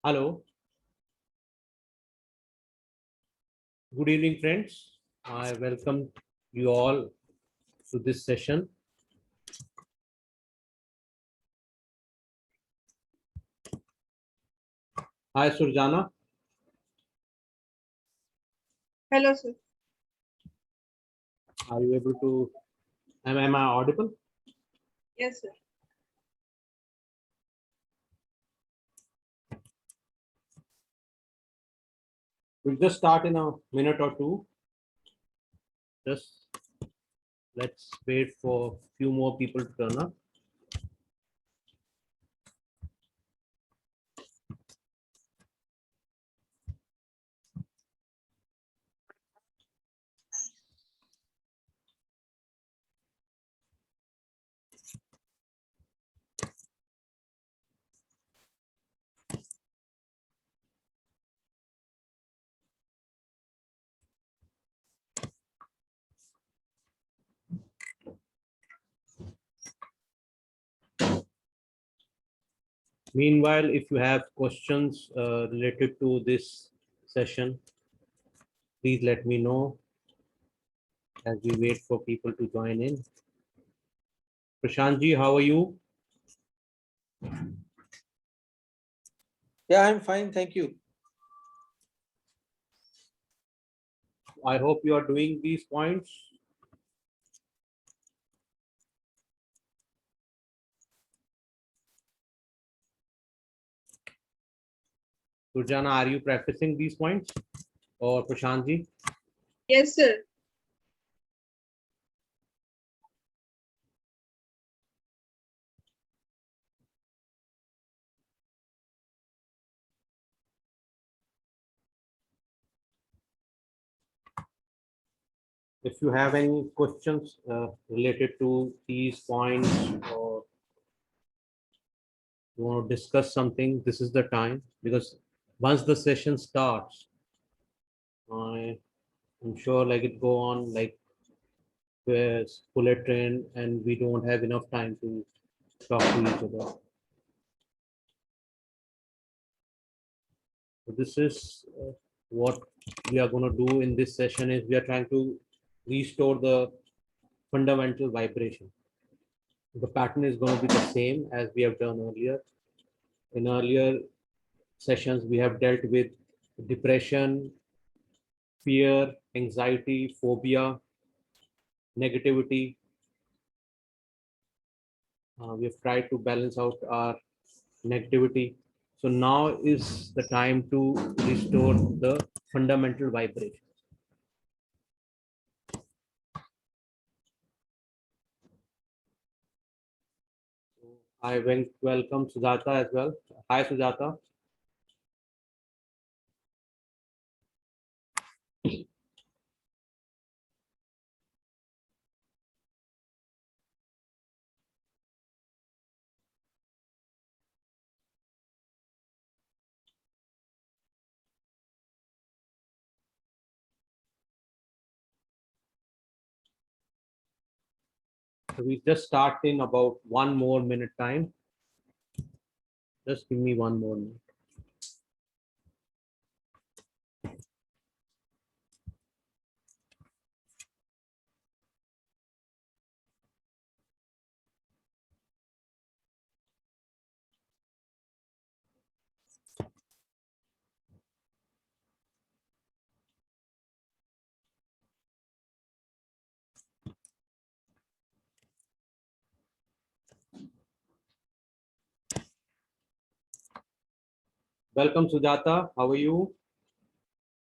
Hello, good evening, friends. I welcome you all to this session. Hi, Surjana. Hello, sir. Are you able to? Am I audible? Yes, sir. We'll just start in a minute or two. Just let's wait for a few more people to turn up. Meanwhile, if you have questions related to this session, please let me know as we wait for people to join in. Prashantji, how are you? Yeah, I'm fine, thank you. I hope you are doing these points. Surjana, are you practicing these points? Or Prashantji? Yes, sir. If you have any questions related to these points or you want to discuss something, this is the time, because once the session starts, I'm sure like it go on like bullet train and we don't have enough time to talk to each other. So this is what we are going to do in this session is we are trying to restore the fundamental vibration. The pattern is going to be the same as we have done earlier. In earlier sessions, we have dealt with depression, fear, anxiety, phobia, negativity. We have tried to balance out our negativity. So now is the time to restore the fundamental vibration. I welcome Sujata as well. Hi, Sujata. So we just start in about 1 more minute time. Just give me 1 more minute. Welcome, Sujata. How are you?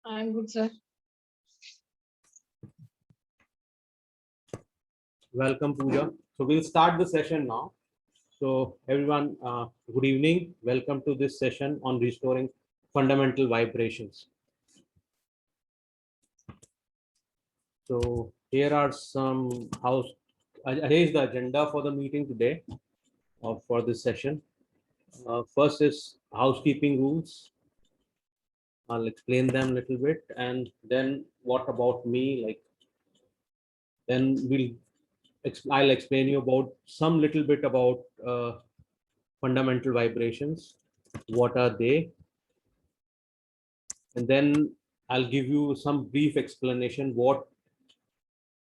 I'm good, sir. Welcome, Pooja. So we'll start the session now. So everyone, good evening. Welcome to this session on restoring fundamental vibrations. So here are some here's the agenda for the meeting today for this session. First is housekeeping rules. I'll explain them a little bit, and then what about me? Like, then I'll explain you about some little bit about fundamental vibrations. What are they? and then I'll give you some brief explanation what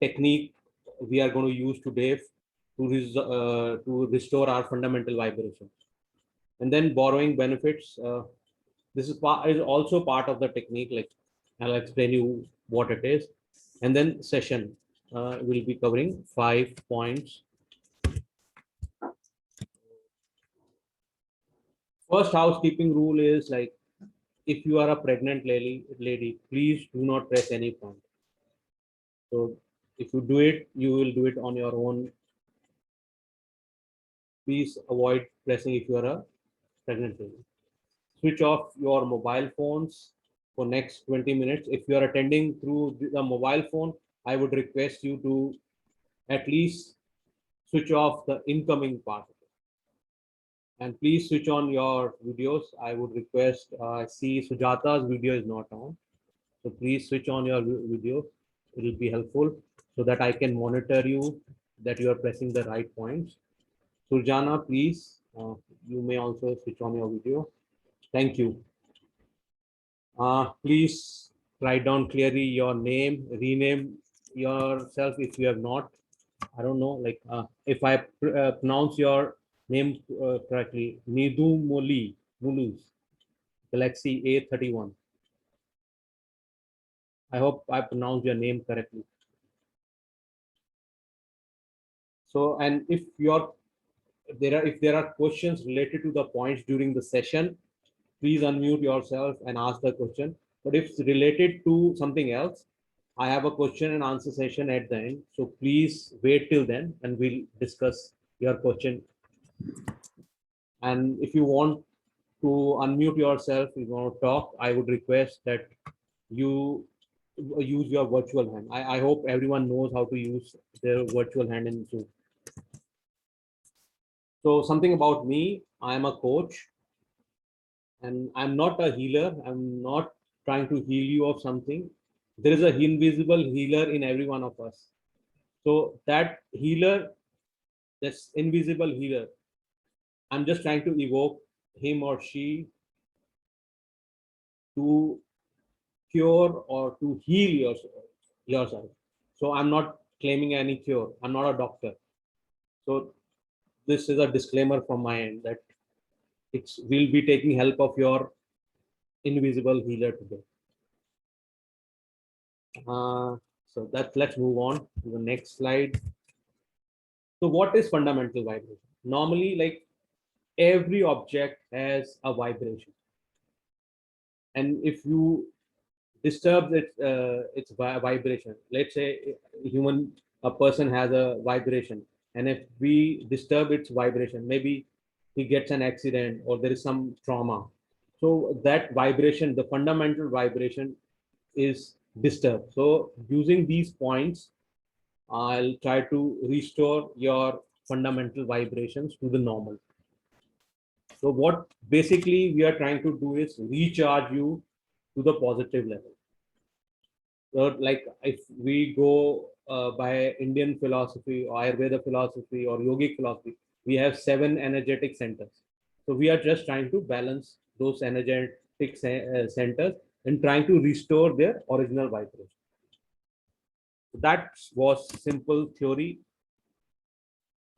technique we are going to use today to restore our fundamental vibration. And then borrowing benefits. This is also part of the technique. Like I'll explain you what it is, and then session will be covering 5 points. First housekeeping rule is like if you are a pregnant lady, please do not press any point. So if you do it, you will do it on your own. Please avoid pressing if you are a pregnant lady. Switch off your mobile phones for next 20 minutes. If you are attending through the mobile phone, I would request you to at least switch off the incoming part. And please switch on your videos. I would request, see Sujata's video is not on. So please switch on your video. It will be helpful so that I can monitor you that you are pressing the right points. Surjana, please, you may also switch on your video. Thank you. Please write down clearly your name, rename yourself if you have not. I don't know, like if I pronounce your name correctly, Nidu Mulus, Galaxy A31. I hope I pronounced your name correctly. So, and if there are questions related to the points during the session, please unmute yourself and ask the question. But if it's related to something else, I have a question and answer session at the end. So please wait till then and we'll discuss your question. And if you want to unmute yourself, if you want to talk, I would request that you use your virtual hand. I hope everyone knows how to use their virtual hand in Zoom. So something about me, I am a coach and I'm not a healer. I'm not trying to heal you of something. There is an invisible healer in every one of us. So that healer, this invisible healer, I'm just trying to evoke him or she to cure or to heal yourself. So I'm not claiming any cure. I'm not a doctor. So this is a disclaimer from my end that we'll be taking help of your invisible healer today. So let's move on to the next slide. So what is fundamental vibration? Normally, like every object has a vibration, and if you disturb its vibration, let's say a person has a vibration, and if we disturb its vibration, maybe he gets an accident or there is some trauma. So that vibration, the fundamental vibration, is disturbed. So using these points, I'll try to restore your fundamental vibrations to the normal. So what basically we are trying to do is recharge you to the positive level. So like if we go by Indian philosophy or Ayurveda philosophy or yogic philosophy, we have 7 energetic centers. So we are just trying to balance those energetic centers and trying to restore their original vibration. That was simple theory.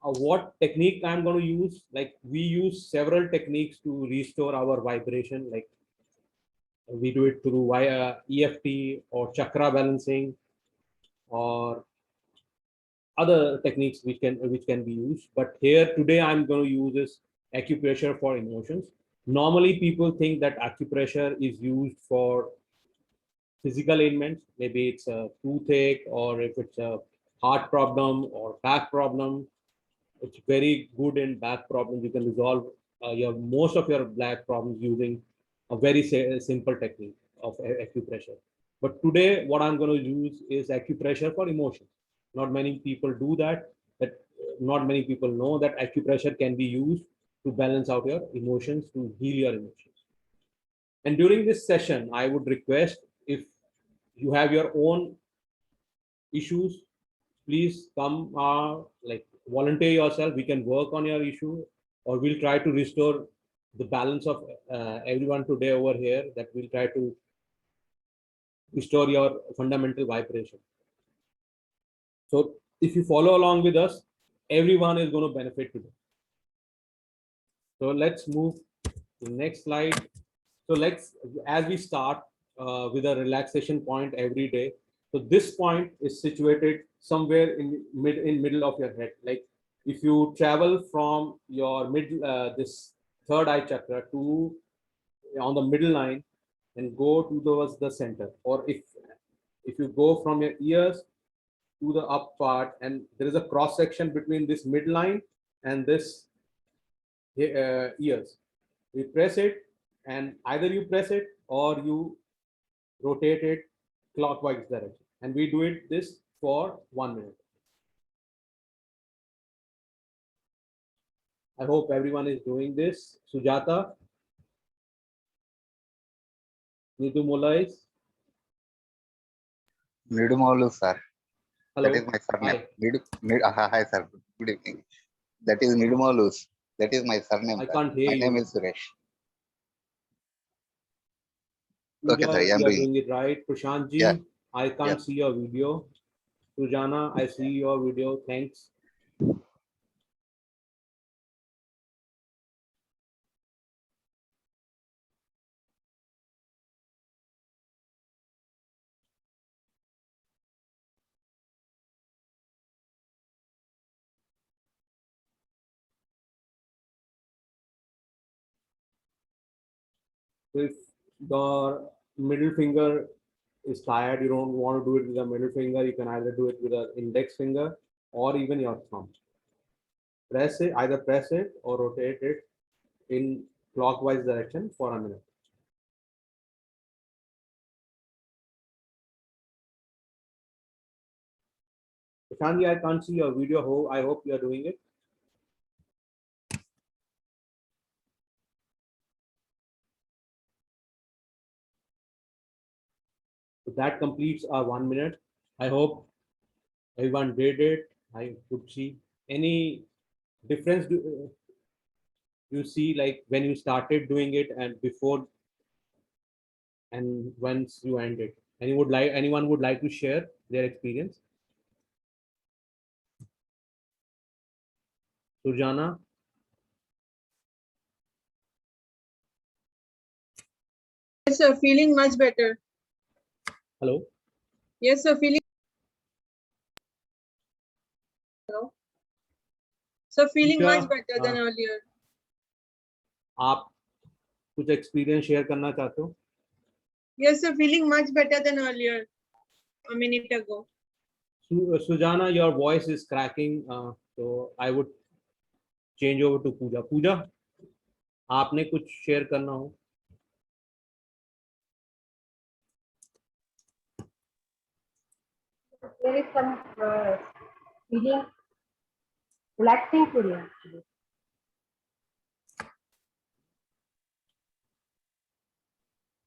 What technique I'm going to use? Like we use several techniques to restore our vibration. Like we do it through via EFT or chakra balancing or other techniques which can be used. But here today I'm going to use this acupressure for emotions. Normally people think that acupressure is used for physical ailments. Maybe it's a toothache or if it's a heart problem or back problem. It's very good in back problems. You can resolve most of your back problems using a very simple technique of acupressure. But today, what I'm going to use is acupressure for emotions. Not many people do that. But not many people know that acupressure can be used to balance out your emotions, to heal your emotions. And during this session, I would request if you have your own issues, please come like volunteer yourself. We can work on your issue or we'll try to restore the balance of everyone today over here, that we'll try to restore your fundamental vibration. So if you follow along with us, everyone is going to benefit today. So let's move to the next slide. So let's, as we start with a relaxation point every day. So this point is situated somewhere in middle of your head. Like if you travel from your this third eye chakra to on the middle line and go towards the center, or if you go from your ears to the up part, and there is a cross section between this midline and this ears. You press it, and either you press it or you rotate it clockwise direction. And we do it this for 1 minute. I hope everyone is doing this. Sujata, Nidu Mulais. Nidumolu, sir. That is Hello. my surname. Hi. Hi, sir. Good evening. That is Nidumolu. That is my surname. I Sir. can't hear My you. name is Suresh. Pooja, Okay, sir. I am you are doing. doing it right. Prashant ji, Yeah. I can't see your video. Sujana, I see your video. Thanks. If the middle finger is tired, you don't want to do it with the middle finger, you can either do it with an index finger or even your thumb. Press it, either press it or rotate it in clockwise direction for a minute. Prashant, I can't see your video. I hope you are doing it. So that completes our 1 minute. I hope everyone did it. I could see any difference you see, like when you started doing it and before and once you ended. Anyone would like to share their experience? Surjana? Yes, sir. Feeling much better. Hello? Yes, sir. Feeling. Hello. So feeling Pooja, much better than earlier. आप कुछ experience share करना चाहते हो? Yes, sir. Feeling much better than earlier. A minute ago. Sujana, your voice is cracking, so I would change over to Pooja. Pooja, आपने कुछ share करना हो? There is some feeling relaxing today actually.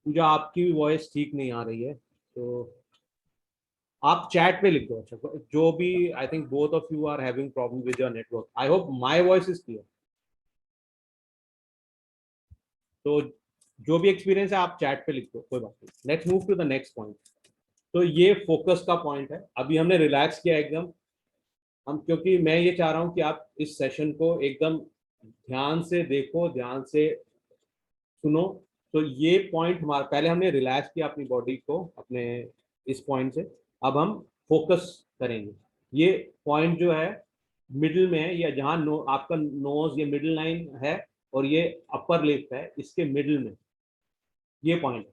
पूजा, आपकी भी voice ठीक नहीं आ रही है, तो आप चैट पे लिख दो. अच्छा, जो भी, I think both of you are having problem with your network. I hope my voice is clear. तो जो भी एक्सपीरियंस है आप चैट पे लिख दो, कोई बात नहीं. Let's move to the next point. तो ये फोकस का पॉइंट है. अभी हमने रिलैक्स किया एकदम. हम, क्योंकि मैं ये चाह रहा हूँ कि आप इस सेशन को एकदम ध्यान से देखो, ध्यान से सुनो. तो ये पॉइंट हमारा, पहले हमने रिलैक्स किया अपनी बॉडी को अपने इस पॉइंट से. अब हम फोकस करेंगे. ये पॉइंट जो है मिडिल में है, या जहाँ आपका नोज, ये मिडिल लाइन है और ये अपर लिप है, इसके मिडिल में ये पॉइंट है.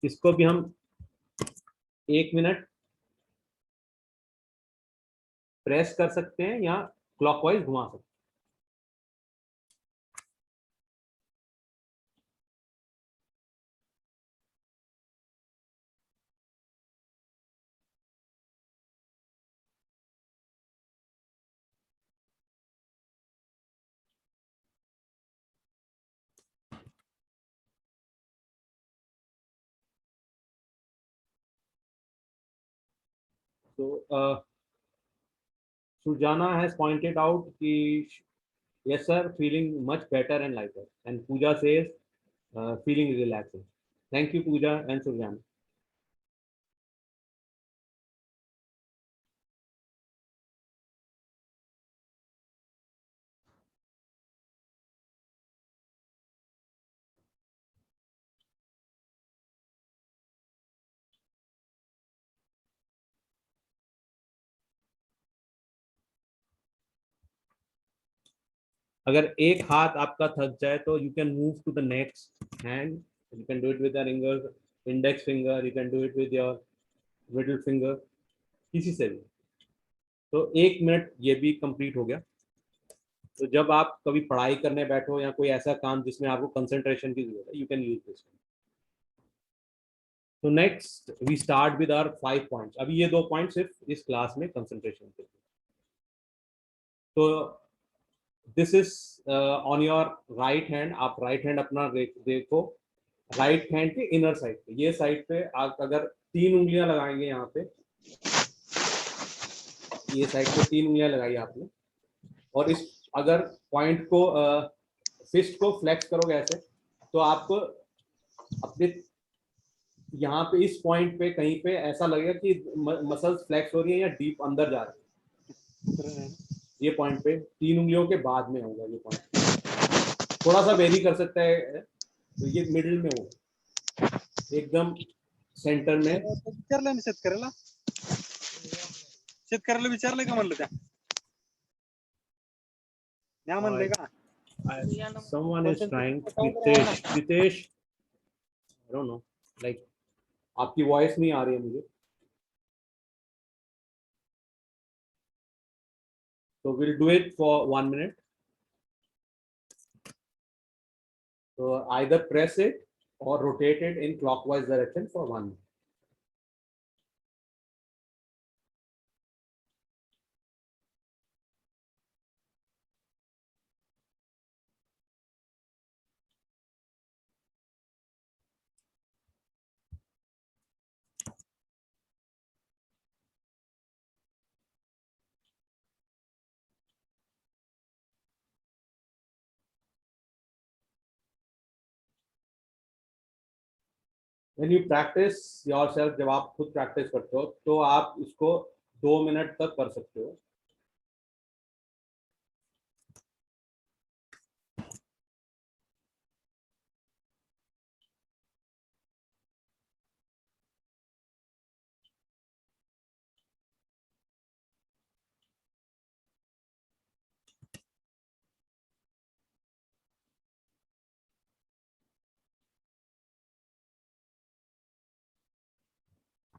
इसको भी हम 1 मिनट प्रेस कर सकते हैं या क्लॉकवाइज घुमा सकते हैं. So Sujana has pointed out कि yes sir, feeling much better and lighter, and Pooja says feeling relaxing. Thank you, Pooja and Suryana. अगर एक हाथ आपका थक जाए तो you can move to the next hand. You can do it with your index finger. You can do it with your middle finger. किसी से भी. तो 1 मिनट ये भी कंप्लीट हो गया. तो जब आप कभी पढ़ाई करने बैठो या कोई ऐसा काम जिसमें आपको कंसंट्रेशन की जरूरत है, यू कैन यूज दिस. तो next we start with our 5 points. अभी ये 2 पॉइंट सिर्फ इस क्लास में कंसंट्रेशन के लिए. तो this is on your right hand. आप राइट हैंड अपना देखो. राइट हैंड के इनर साइड पे, ये साइड पे आप अगर 3 उंगलियां लगाएंगे यहाँ पे, ये साइड पे 3 उंगलियां लगाई आपने, और इस अगर पॉइंट को फिस्ट को फ्लेक्स करोगे ऐसे, तो आपको अपने यहाँ पे इस पॉइंट पे कहीं पे ऐसा लगेगा कि मसल्स फ्लेक्स हो रही है या डीप अंदर जा रही है. ये पॉइंट पे 3 उंगलियों के बाद में होगा ये पॉइंट. थोड़ा सा वेरी कर सकता है. तो ये मिडिल में होगा, एकदम सेंटर में. विचारलं मी शेतकऱ्याला विचारलंय का म्हणलं त्या म्या म्हणले का Someone is trying. Pritesh, I don't know, like आपकी वॉइस नहीं आ रही है मुझे. So we'll do it for 1 minute. So either press it or rotate it in clockwise direction for 1 minute. When you practice yourself, जब आप खुद practice करते हो तो आप इसको 2 मिनट तक कर सकते हो.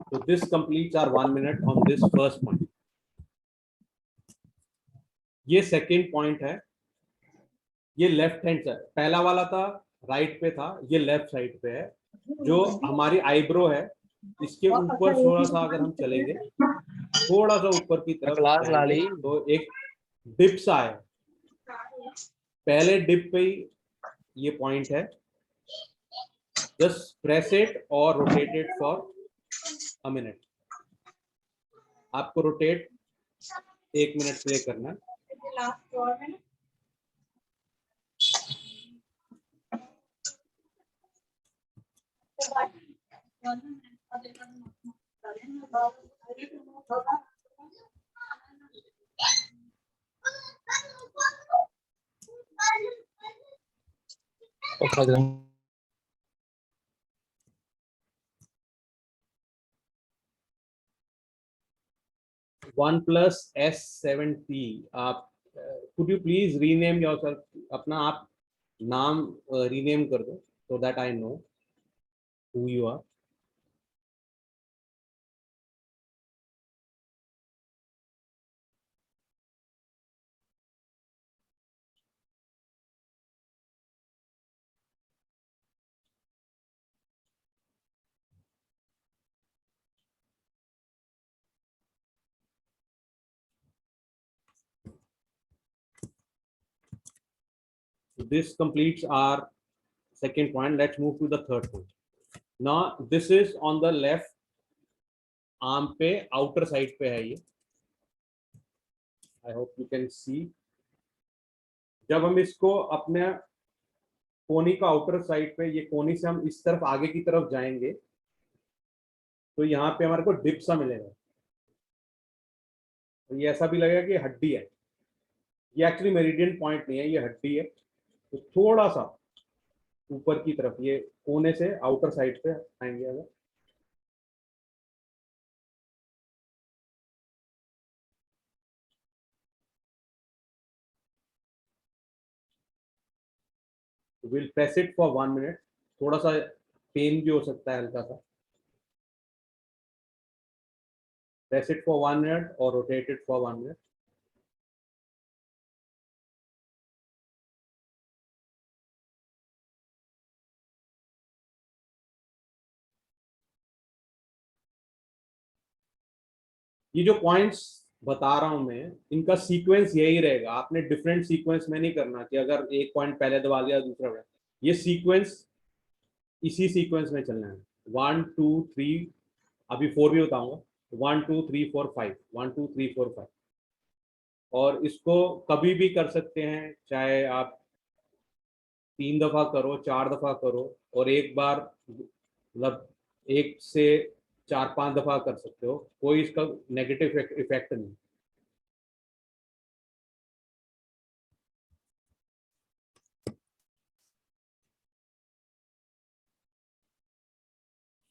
So this completes our 1 minute on this first point. ये सेकंड पॉइंट है. ये लेफ्ट हैंड साइड, पहला वाला था राइट पे था, ये लेफ्ट साइड पे है. जो हमारी आईब्रो है इसके ऊपर थोड़ा सा अगर हम चलेंगे, थोड़ा सा ऊपर की तरफ जाएंगे, तो एक डिप सा है. पहले डिप पे ही ये पॉइंट है. जस्ट प्रेस इट और rotate it for a minute. आपको रोटेट 1 मिनट के लिए करना है. OnePlus S7T. आप could you please rename yourself? अपना आप नाम रीनेम कर दो, so that I know who you are. This completes our second point. Let's move to the third point. Now this is on the left arm पे, outer side पे है ये. I hope you can see. जब हम इसको अपने कोनी का आउटर साइड पे, ये कोनी से हम इस तरफ आगे की तरफ जाएंगे तो यहाँ पे हमारे को डिप सा मिलेगा, तो ये ऐसा भी लगेगा कि हड्डी है। ये एक्चुअली मेरिडियन पॉइंट नहीं है, ये हड्डी है। तो थोड़ा सा ऊपर की तरफ ये कोने से आउटर साइड पे आएंगे अगर, will press it for 1 minute. थोड़ा सा पेन भी हो सकता है हल्का सा। प्रेस इट फॉर 1 मिनट और रोटेट इट फॉर 1 मिनट। ये जो पॉइंट्स बता रहा हूं मैं, इनका सीक्वेंस यही रहेगा। आपने डिफरेंट सीक्वेंस में नहीं करना कि अगर एक पॉइंट पहले दबा दिया दूसरा पहले। ये सीक्वेंस इसी सीक्वेंस में चलना है। 1 2 3, अभी 4 भी बताऊंगा। 1 2 3 4 5, 1 2 3 4 5। और इसको कभी भी कर सकते हैं, चाहे आप 3 दफा करो, 4 दफा करो, और एक बार मतलब 1 से 4 5 दफा कर सकते हो, कोई इसका नेगेटिव इफेक्ट नहीं।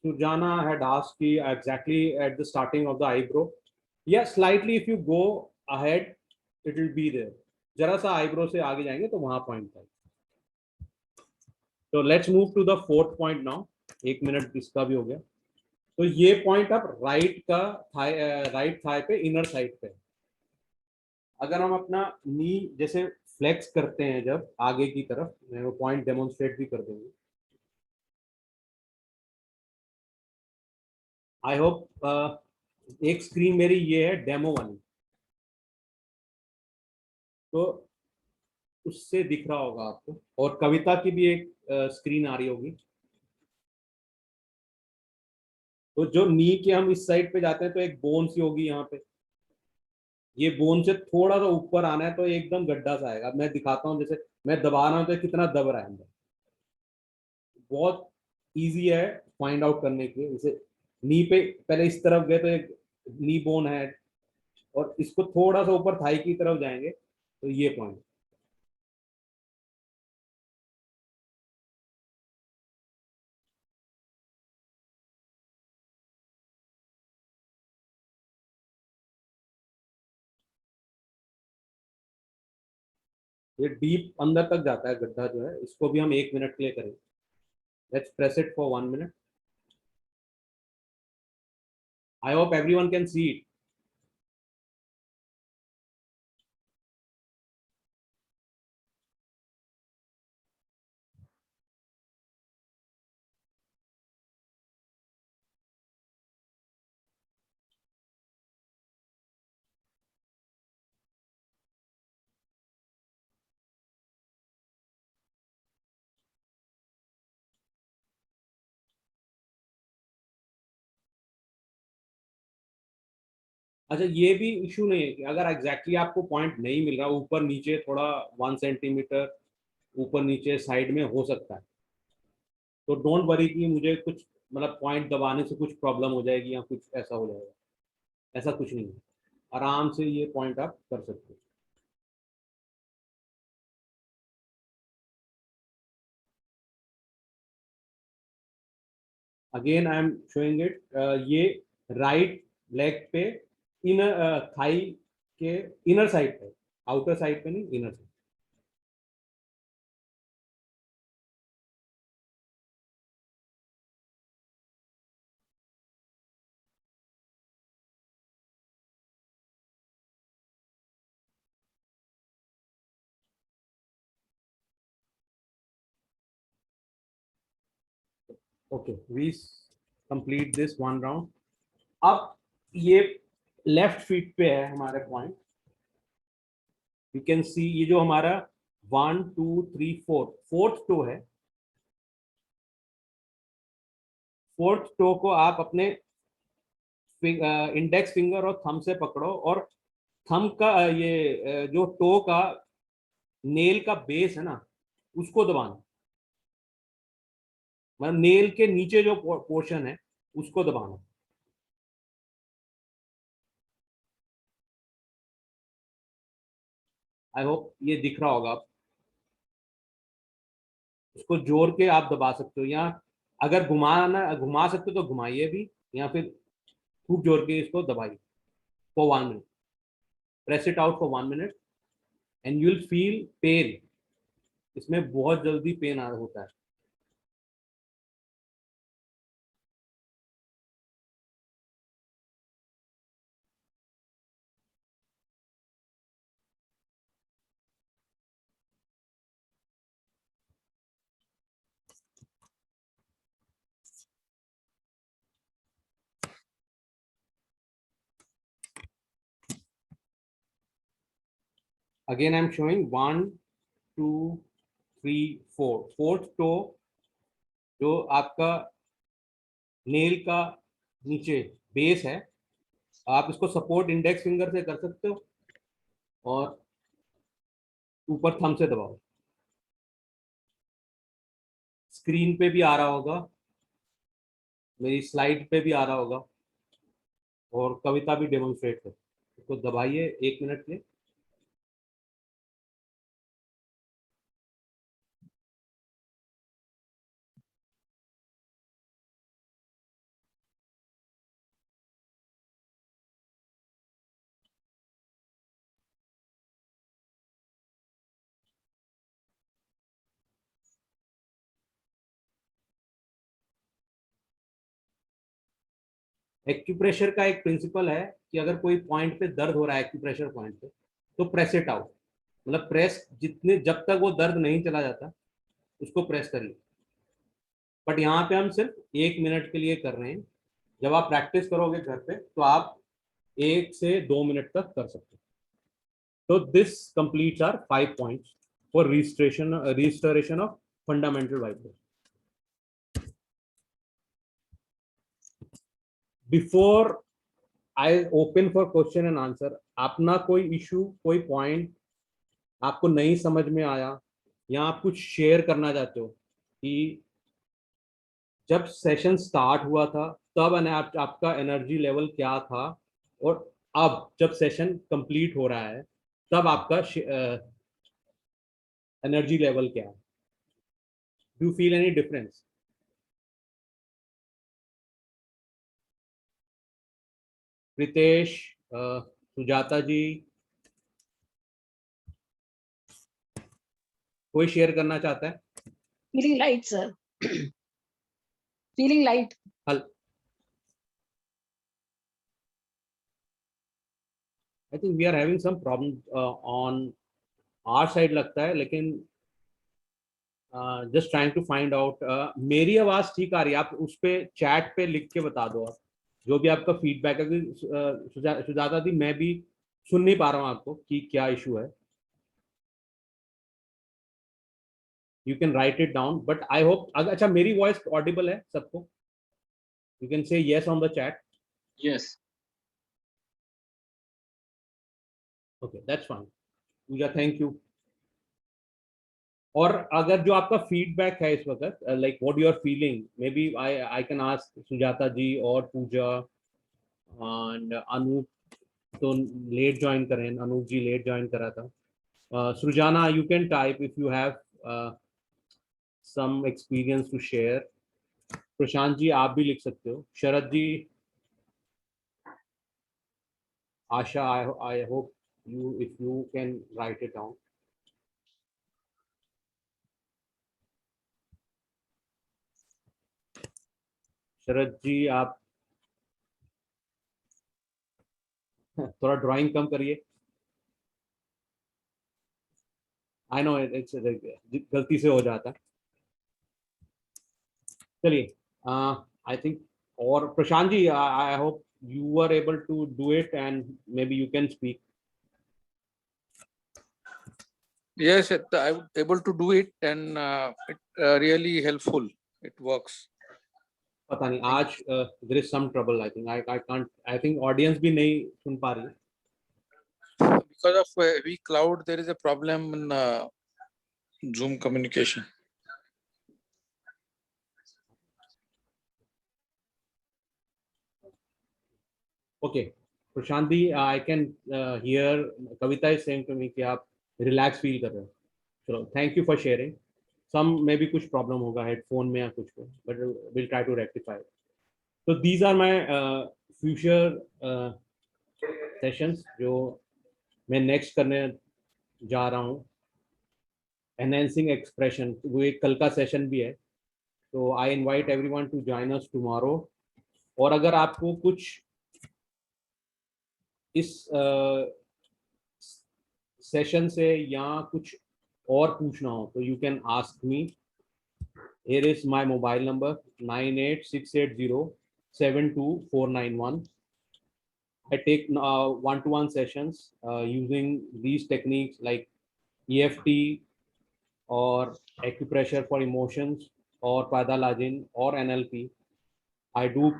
Sujana had asked me exactly at the starting of the eyebrow. Yeah, slightly if you go ahead, it will be there. जरा सा eyebrow से आगे जाएंगे तो वहां पॉइंट है। तो let's move to the fourth point now. 1 minute इसका भी हो गया। तो ये पॉइंट अब राइट का राइट थाई पे इनर साइड पे। अगर हम अपना नी जैसे फ्लेक्स करते हैं जब आगे की तरफ, मैं वो पॉइंट डेमोन्स्ट्रेट भी कर दूंगी। आई होप एक स्क्रीन मेरी ये है डेमो वाली, तो उससे दिख रहा होगा आपको। और कविता की भी एक स्क्रीन आ रही होगी। तो जो नी के हम इस साइड पे जाते हैं तो एक बोन सी होगी यहाँ पे। ये बोन से थोड़ा सा ऊपर आना है तो एकदम गड्ढा सा आएगा। मैं दिखाता हूँ, जैसे मैं दबा रहा हूँ तो कितना दब रहा है अंदर। बहुत इजी है फाइंड आउट करने के लिए। जैसे नी पे पहले इस तरफ गए तो एक नी बोन है, और इसको थोड़ा सा ऊपर थाई की तरफ जाएंगे तो ये पॉइंट। ये डीप अंदर तक जाता है गड्ढा जो है। इसको भी हम 1 मिनट के लिए करेंगे। Let's press it for 1 minute. I hope everyone can see it. अच्छा, ये भी इशू नहीं है कि अगर एग्जैक्टली आपको पॉइंट नहीं मिल रहा, ऊपर नीचे थोड़ा 1 सेंटीमीटर ऊपर नीचे साइड में हो सकता है, तो डोंट वरी कि मुझे कुछ मतलब पॉइंट दबाने से कुछ प्रॉब्लम हो जाएगी या कुछ ऐसा हो जाएगा। ऐसा कुछ नहीं है, आराम से ये पॉइंट आप कर सकते हो। Again I am showing it. ये राइट लेग पे इनर थाई के इनर साइड पे, आउटर साइड पे नहीं, inner side. Okay, we complete this 1 round. अब ये लेफ्ट फीट पे है हमारे पॉइंट। यू कैन सी ये जो हमारा 1 2 3 4 फोर्थ टो है। फोर्थ टो को आप अपने इंडेक्स फिंगर और थंब से पकड़ो, और थंब का ये जो टो का नेल का बेस है ना, उसको दबाना। मतलब नेल के नीचे जो पोर्शन है उसको दबाना। आई होप ये दिख रहा होगा। आप उसको जोड़ के आप दबा सकते हो, या अगर घुमा सकते हो तो घुमाइए भी, या फिर खूब जोड़ के इसको दबाइए for 1 minute. Press it out for 1 minute and you will feel pain. इसमें बहुत जल्दी पेन होता है। Again, I'm showing 1, 2, 3, 4. Fourth to जो आपका नेल का नीचे बेस है, आप इसको सपोर्ट इंडेक्स फिंगर से कर सकते हो और ऊपर थंब से दबाओ। स्क्रीन पे भी आ रहा होगा, मेरी स्लाइड पे भी आ रहा होगा, और कविता भी डेमोन्स्ट्रेट कर। इसको दबाइए 1 मिनट के। एक्यूप्रेशर का एक प्रिंसिपल है कि अगर कोई पॉइंट पे दर्द हो रहा है एक्यूप्रेशर पॉइंट पे, तो प्रेस इट आउट। मतलब प्रेस जितने, जब तक वो दर्द नहीं चला जाता उसको प्रेस करिए। बट यहाँ पे हम सिर्फ 1 मिनट के लिए कर रहे हैं। जब आप प्रैक्टिस करोगे घर पे तो आप 1 से 2 मिनट तक कर सकते हो। तो this completes our 5 points for restoration of fundamental vibration. Before I open for question and answer, अपना कोई इशू, कोई पॉइंट आपको नहीं समझ में आया, या आप कुछ शेयर करना चाहते हो कि जब सेशन स्टार्ट हुआ था तब आपका एनर्जी लेवल क्या था, और अब जब सेशन कंप्लीट हो रहा है तब आपका एनर्जी लेवल क्या है? Do feel any difference? Pritesh, Sujata ji, कोई शेयर करना चाहता है? Feeling light, sir. Feeling light. हल I think we are having some problem on our side लगता है, लेकिन just trying to find out. मेरी आवाज ठीक आ रही है? आप उस पे चैट पे लिख के बता दो आप जो भी आपका फीडबैक है। सुजाता दी, मैं भी सुन नहीं पा रहा हूँ आपको कि क्या इशू है। You can write it down, but I hope, अच्छा मेरी वॉइस ऑडिबल है सबको? You can say yes on the chat. Yes. Okay, that's fine Pooja, thank you. और अगर जो आपका फीडबैक है इस वक्त, like what you are feeling, maybe I can ask Sujata ji और पूजा एंड अनूप, तो लेट ज्वाइन करें, अनूप जी लेट ज्वाइन करा था। Srijana, you can type if you have some experience to share. Prashant ji, आप भी लिख सकते हो। शरद जी, आशा, I hope if you can write it down. शरद जी, आप थोड़ा ड्राइंग कम करिए। आई नो इट्स गलती से हो जाता है। चलिए, आई थिंक, और Prashant ji, I hope you were able to do it and maybe you can speak. Yes, I was able to do it, and it really helpful. It works. पता नहीं आज there is some trouble. I think I can't. I think audience भी नहीं सुन पा रही है। Because of heavy cloud, there is a problem in Zoom communication. Okay, Prashanti, I can hear Kavita is saying to me कि आप relax feel कर रहे हो. So thank you for sharing. Some maybe कुछ problem होगा headphone में या कुछ को, but we'll try to rectify it. So these are my future sessions जो मैं next करने जा रहा हूँ. Enhancing expression वो एक कल का session भी है. So I invite everyone to join us tomorrow. और अगर आपको कुछ इस सेशन से या कुछ और पूछना हो तो you can ask me. Here is my mobile number 9868072491. I take one-to-one sessions using these techniques like EFT or acupressure for emotions or Padalajin or NLP. I do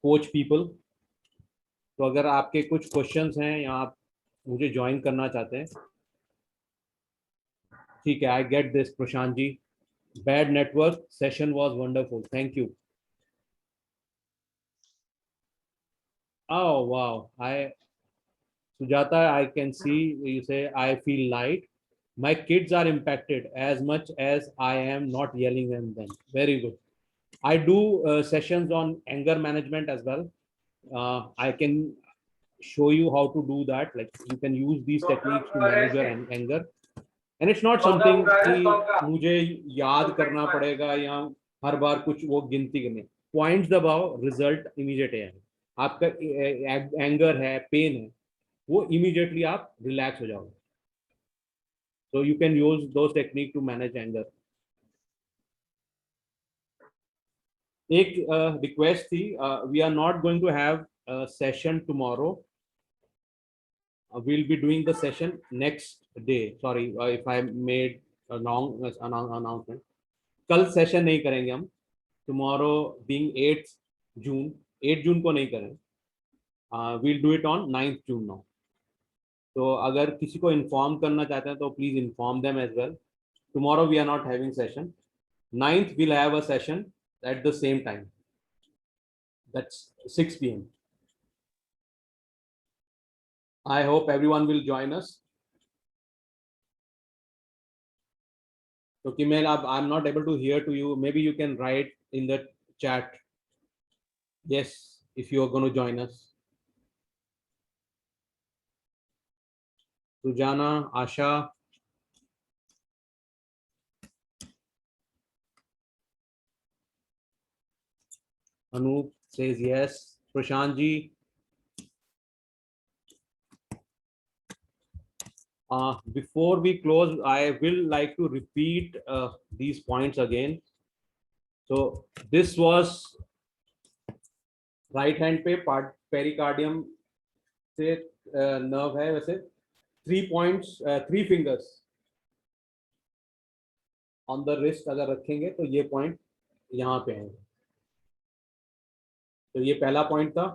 coach people. तो अगर आपके कुछ क्वेश्चंस हैं या आप मुझे join करना चाहते हैं, ठीक है. I get this Prashant ji. Bad network session was wonderful, thank you. Oh wow, Sujata, I can see you say I feel light. My kids are impacted as much as I am not yelling at them. Very good. I do sessions on anger management as well. I can show you how to do that. Like you can use these techniques to manage your anger. And it's not something कि मुझे याद करना पड़ेगा या हर बार कुछ वो गिनती करनी. पॉइंट्स दबाओ, रिजल्ट इमीडिएट है. आपका एंगर है, पेन है, वो इमीडिएटली आप रिलैक्स हो जाओगे. So you can use those techniques to manage anger. एक रिक्वेस्ट थी, we are not going to have a session tomorrow. We'll be doing the session next day. Sorry if I made a wrong announcement. कल session नहीं करेंगे हम. Tomorrow being 8th June, 8 जून को नहीं करें. We'll do it on 9th June now. तो अगर किसी को इन्फॉर्म करना चाहते हैं तो please inform them as well. Tomorrow we are not having session. 9th we'll have a session at the same time. That's 6 p.m. I hope everyone will join us. So Kimel, I'm not able to hear to you. Maybe you can write in the chat. Yes, if you are going to join us. Sujana, Asha. Anup says yes. Prashant ji. Before we close, I will like to repeat these points again. So this was right hand पे pericardium से nerve है. वैसे 3 points, 3 fingers on the wrist अगर रखेंगे तो ये point यहाँ पे है. तो ये पहला point था.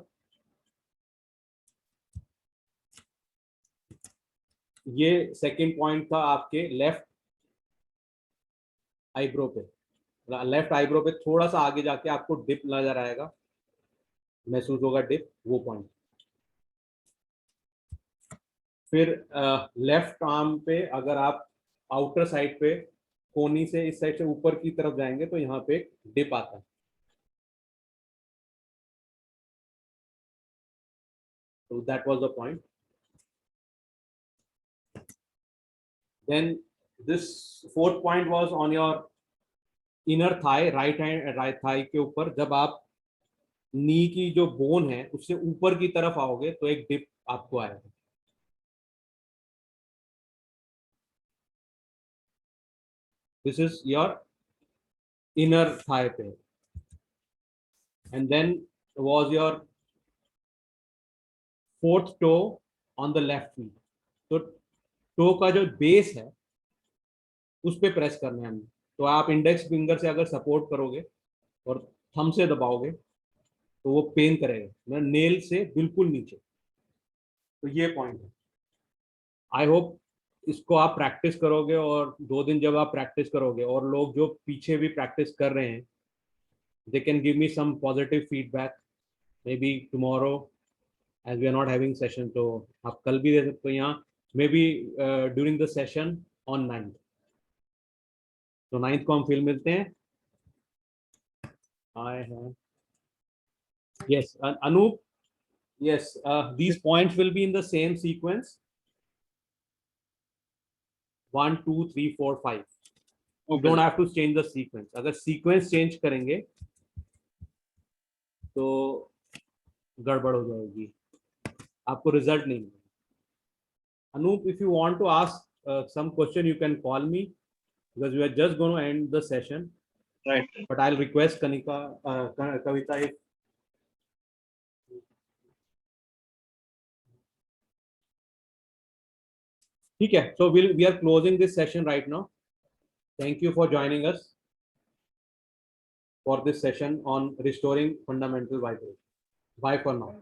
ये सेकंड पॉइंट था आपके लेफ्ट आईब्रो पे. लेफ्ट आईब्रो पे थोड़ा सा आगे जाके आपको डिप नजर आएगा, महसूस होगा डिप, वो पॉइंट. फिर लेफ्ट आर्म पे अगर आप आउटर साइड पे कोनी से इस साइड से ऊपर की तरफ जाएंगे तो यहाँ पे डिप आता है. तो that was the point. Then this fourth point was on your inner thigh, right thigh के ऊपर. जब आप नी की जो बोन है उससे ऊपर की तरफ आओगे तो एक डिप आपको आएगा. This is your inner thigh pain. And then was your fourth toe on the left knee. तो टो का जो बेस है उस पे प्रेस करना है हमें. तो आप इंडेक्स फिंगर से अगर सपोर्ट करोगे और थंब से दबाओगे तो वो पेन करेगा, नेल से बिल्कुल नीचे. तो ये पॉइंट है. आई होप इसको आप प्रैक्टिस करोगे और 2 दिन जब आप प्रैक्टिस करोगे और लोग जो पीछे भी प्रैक्टिस कर रहे हैं, they can give me some positive feedback maybe tomorrow as we are not having session, तो आप कल भी दे सकते हो यहाँ, maybe during the session on 9th. तो 9th को हम फिर मिलते हैं. I have, yes, Anup, yes, these points will be in the same sequence. 1, 2, 3, 4, 5. You don't have to change the sequence. अगर sequence change करेंगे तो गड़बड़ हो जाएगी, आपको result नहीं मिलेगा. Anup, if you want to ask some question, you can call me because we are just going to end the session. Right. But I'll request Kanika, Kavita, if okay, so we are closing this session right now. Thank you for joining us for this session on restoring fundamental vibration. Bye for now.